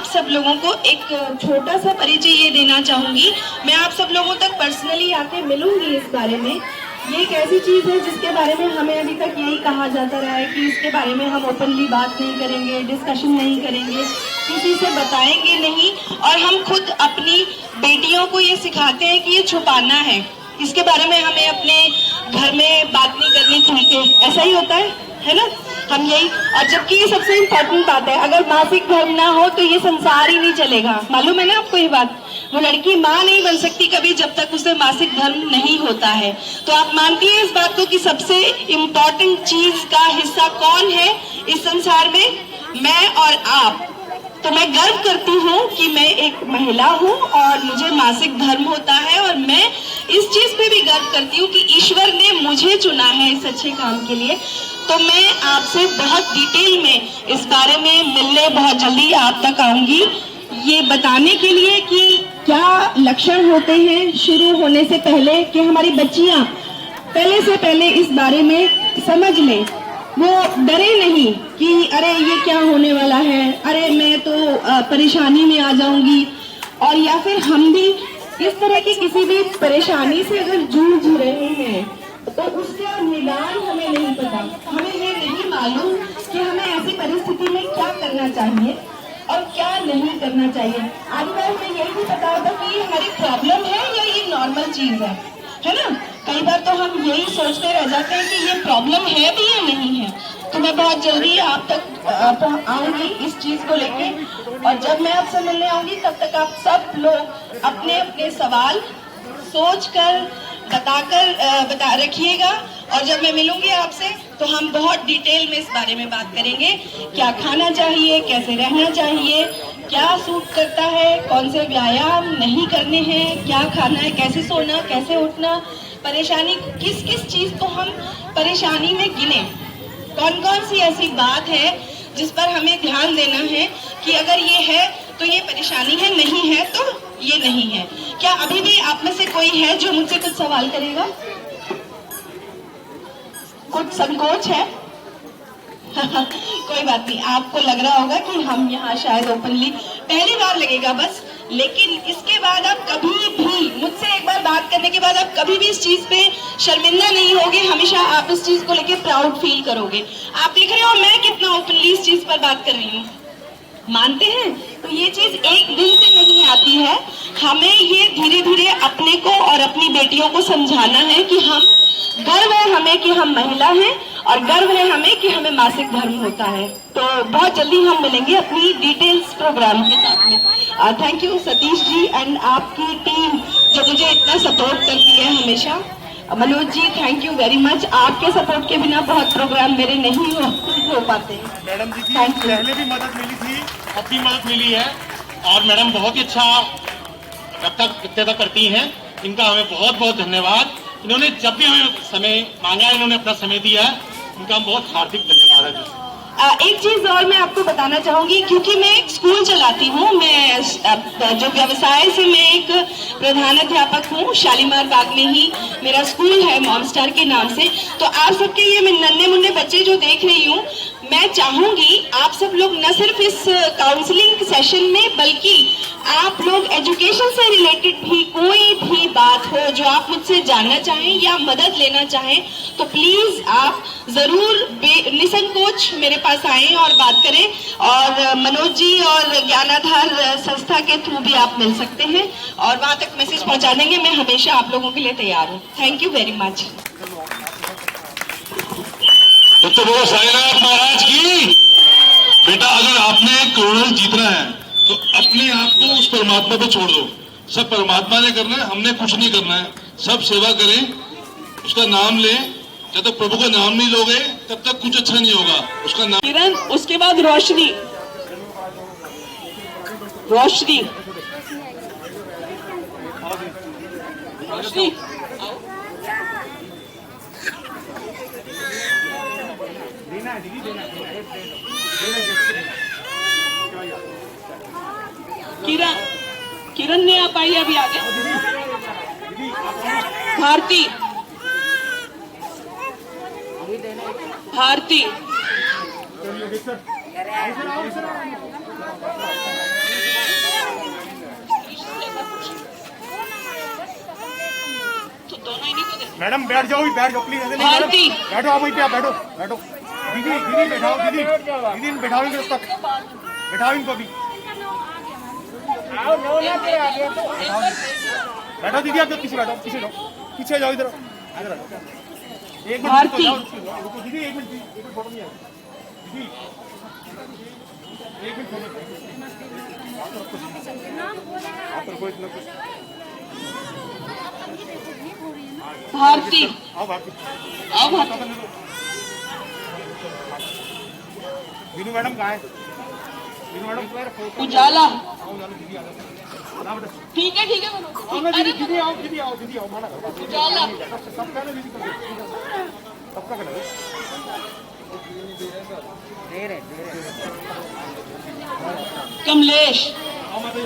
सब लोगों को एक छोटा सा परिचय ये देना चाहूंगी। मैं आप सब लोगों तक पर्सनली आके मिलूंगी इस बारे में। ये एक ऐसी चीज है जिसके बारे में हमें अभी तक यही कहा जाता रहा है कि इसके बारे में हम ओपनली बात नहीं करेंगे, डिस्कशन नहीं करेंगे, किसी से बताएंगे नहीं, और हम खुद अपनी बेटियों को ये सिखाते हैं कि ये छुपाना है, इसके बारे में हमें अपने घर में बात नहीं करनी चाहिए। ऐसा ही होता है ना? हम यही, और जबकि ये सबसे इम्पोर्टेंट बात है, अगर मासिक धर्म ना हो तो ये संसार ही नहीं चलेगा। मालूम है ना आपको ये बात? वो लड़की माँ नहीं बन सकती कभी जब तक उसे मासिक धर्म नहीं होता है। तो आप मानती हैं इस बात को कि सबसे इम्पोर्टेंट चीज का हिस्सा कौन है इस संसार में? मैं और आप। तो मैं गर्व करती हूँ कि मैं एक महिला हूँ और मुझे मासिक धर्म होता है, और मैं इस चीज पे भी गर्व करती हूँ कि ईश्वर ने मुझे चुना है इस अच्छे काम के लिए। तो मैं आपसे बहुत डिटेल में इस बारे में मिलने बहुत जल्दी आप तक आऊंगी, ये बताने के लिए कि क्या लक्षण होते हैं शुरू होने से पहले, कि हमारी बच्चियां पहले से पहले इस बारे में समझ लें, वो डरे नहीं कि अरे ये क्या होने वाला है, अरे मैं तो परेशानी में आ जाऊंगी। और या फिर हम भी इस तरह की किसी भी परेशानी से अगर जूझ रहे हैं तो उसका निदान हमें नहीं पता, हमें ये नहीं मालूम कि हमें ऐसी परिस्थिति में क्या करना चाहिए और क्या नहीं करना चाहिए। आज बार हमें यही नहीं पता होता कि ये हमारी प्रॉब्लम है या ये नॉर्मल चीज है ना? कई बार तो हम यही सोचते रह जाते हैं कि ये प्रॉब्लम है भी या नहीं है। तो मैं बहुत जल्दी आप तक आऊंगी इस चीज को लेके, और जब मैं आपसे मिलने आऊंगी तब तक आप सब लोग अपने अपने सवाल सोचकर बता रखिएगा, और जब मैं मिलूंगी आपसे तो हम बहुत डिटेल में इस बारे में बात करेंगे। क्या खाना चाहिए, कैसे रहना चाहिए, क्या सूट करता है, कौन से व्यायाम नहीं करने हैं, क्या खाना है, कैसे सोना, कैसे उठना, परेशानी किस किस चीज को हम परेशानी में गिने, कौन कौन सी ऐसी बात है जिस पर हमें ध्यान देना है कि अगर ये है तो ये परेशानी है, नहीं है तो ये नहीं है। क्या अभी भी आप में से कोई है जो मुझसे कुछ सवाल करेगा? कुछ संकोच है? कोई बात नहीं, आपको लग रहा होगा कि हम यहाँ शायद ओपनली पहली बार लगेगा बस, लेकिन इसके बाद आप कभी भी मुझसे एक बार बात करने के बाद आप कभी भी इस चीज पे शर्मिंदा नहीं होगे, हमेशा आप इस चीज को लेके प्राउड फील करोगे। आप देख रहे हो मैं कितना ओपनली इस चीज पर बात कर रही हूँ, मानते हैं? तो ये चीज एक दिन से नहीं आती है, हमें ये धीरे धीरे अपने को और अपनी बेटियों को समझाना है कि हम गर्व है हमें कि हम महिला हैं, और गर्व है हमें कि हमें मासिक धर्म होता है। तो बहुत जल्दी हम मिलेंगे अपनी डिटेल्स प्रोग्राम के साथ में। Thank you Satish ji and आपकी टीम जो मुझे इतना सपोर्ट करती है हमेशा। Manoj ji thank you very much, आपके सपोर्ट के बिना बहुत प्रोग्राम मेरे नहीं हो पाते। मैडम जी की पहले भी मदद मिली थी, अब भी मदद मिली है, और मैडम बहुत ही अच्छा वक्तव्य करती हैं, इनका हमें बहुत बहुत धन्यवाद। इन्होंने जब भी हमें समय मांगा, इन्होंने अपना समय दिया, इनका बहुत हार्दिक धन्यवाद है। एक चीज और मैं आपको बताना चाहूंगी, क्योंकि मैं एक स्कूल चलाती हूँ, मैं जो व्यवसाय से मैं एक प्रधानाध्यापक हूँ, शालीमार बाग में ही मेरा स्कूल है मॉम स्टार के नाम से। तो आप सबके ये मैं नन्हे मुन्ने बच्चे जो देख रही हूँ, मैं चाहूंगी आप सब लोग न सिर्फ इस काउंसलिंग सेशन में, बल्कि आप लोग एजुकेशन से रिलेटेड भी कोई भी बात हो जो आप मुझसे जानना चाहें या मदद लेना चाहें, तो प्लीज आप जरूर निसंकोच मेरे पास आएं और बात करें। और मनोज जी और ज्ञानाधार संस्था के थ्रू भी आप मिल सकते हैं और वहां तक मैसेज पहुंचा देंगे। मैं हमेशा आप लोगों के लिए तैयार हूँ। Thank you very much. तो बोलो साईनाथ महाराज की। बेटा अगर आपने करोड़ जीतना है तो अपने आप को उस परमात्मा पे छोड़ दो। सब परमात्मा ने करना है, हमने कुछ नहीं करना है। सब सेवा करें, उसका नाम लें। जब तक प्रभु का नाम नहीं लोगे तब तक कुछ अच्छा नहीं होगा। उसका नाम किरण, उसके बाद रोशनी। रोशनी रोशनी किरण, किरण ने आप आई अभी आगे। भारती, भारती मैडम बैठ जाओ प्लीज, ऐसे नहीं भारती। मैडम, बैठो आप वहीं पे, आप बैठो बैठो। दीदी बैठाओ, दीदी बैठाओ इनको तब तक, बैठाओ इनको अभी। बैठो दीदी, आप पीछे बैठो, पीछे जाओ, इधर इधर एक मिनट भारती। रुको दीदी, एक मिनट फोटो नहीं आएगी दीदी, एक मिनट फोटो आप रखो इतना कुछ। भारती, आओ भारती, आओ भारती। वीनू मैडम कहाँ है? वीनू मैडम उजाला, आओ, दीदी आ जाओ। ठीक है आओ ना दीदी, दीदी आओ, माना करो। उजाला, सब कहना दीदी कर दो, सबका कहना दो। कमलेश, आओ माता जी।